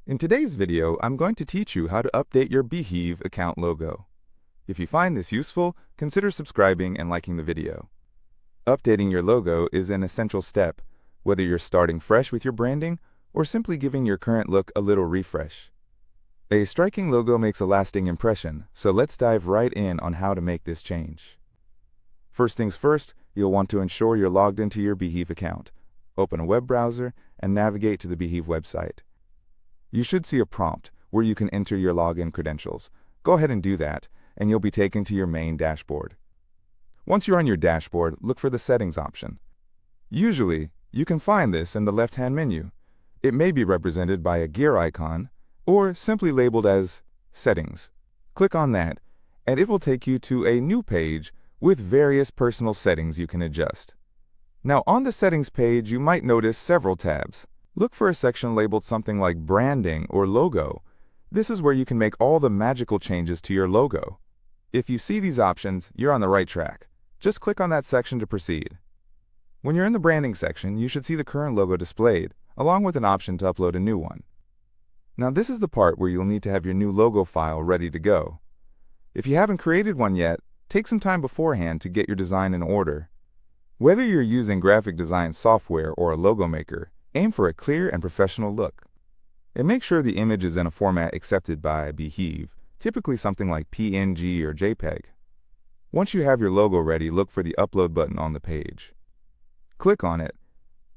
In today's video, I'm going to teach you how to update your Beehiiv account logo. If you find this useful, consider subscribing and liking the video. Updating your logo is an essential step, whether you're starting fresh with your branding or simply giving your current look a little refresh. A striking logo makes a lasting impression, so let's dive right in on how to make this change. First things first, you'll want to ensure you're logged into your Beehiiv account. Open a web browser and navigate to the Beehiiv website. You should see a prompt where you can enter your login credentials. Go ahead and do that, and you'll be taken to your main dashboard. Once you're on your dashboard, look for the Settings option. Usually, you can find this in the left-hand menu. It may be represented by a gear icon or simply labeled as Settings. Click on that, and it will take you to a new page with various personal settings you can adjust. Now, on the Settings page, you might notice several tabs. Look for a section labeled something like Branding or Logo. This is where you can make all the magical changes to your logo. If you see these options, you're on the right track. Just click on that section to proceed. When you're in the Branding section, you should see the current logo displayed, along with an option to upload a new one. Now, this is the part where you'll need to have your new logo file ready to go. If you haven't created one yet, take some time beforehand to get your design in order. Whether you're using graphic design software or a logo maker, aim for a clear and professional look. And make sure the image is in a format accepted by Beehiiv, typically something like PNG or JPEG. Once you have your logo ready, look for the Upload button on the page. Click on it,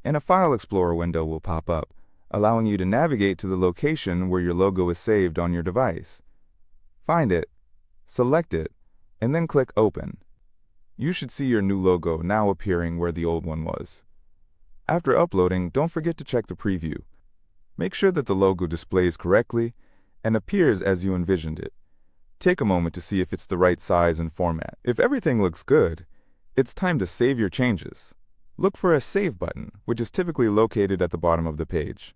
and a File Explorer window will pop up, allowing you to navigate to the location where your logo is saved on your device. Find it, select it, and then click Open. You should see your new logo now appearing where the old one was. After uploading, don't forget to check the preview. Make sure that the logo displays correctly and appears as you envisioned it. Take a moment to see if it's the right size and format. If everything looks good, it's time to save your changes. Look for a Save button, which is typically located at the bottom of the page.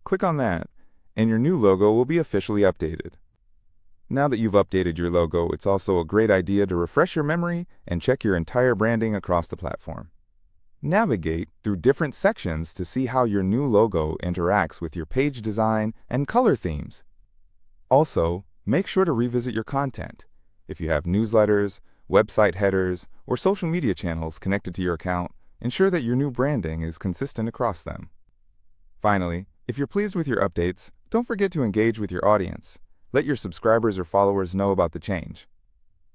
Click on that, and your new logo will be officially updated. Now that you've updated your logo, it's also a great idea to refresh your memory and check your entire branding across the platform. Navigate through different sections to see how your new logo interacts with your page design and color themes. Also, make sure to revisit your content. If you have newsletters, website headers, or social media channels connected to your account, ensure that your new branding is consistent across them. Finally, if you're pleased with your updates, don't forget to engage with your audience. Let your subscribers or followers know about the change.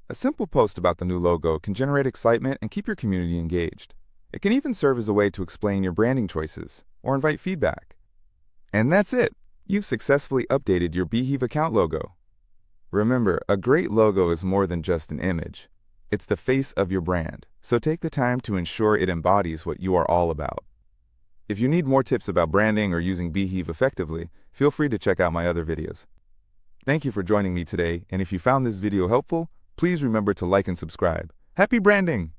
A simple post about the new logo can generate excitement and keep your community engaged. It can even serve as a way to explain your branding choices or invite feedback. And that's it! You've successfully updated your Beehiiv account logo. Remember, a great logo is more than just an image. It's the face of your brand, so take the time to ensure it embodies what you are all about. If you need more tips about branding or using Beehiiv effectively, feel free to check out my other videos. Thank you for joining me today, and if you found this video helpful, please remember to like and subscribe. Happy branding!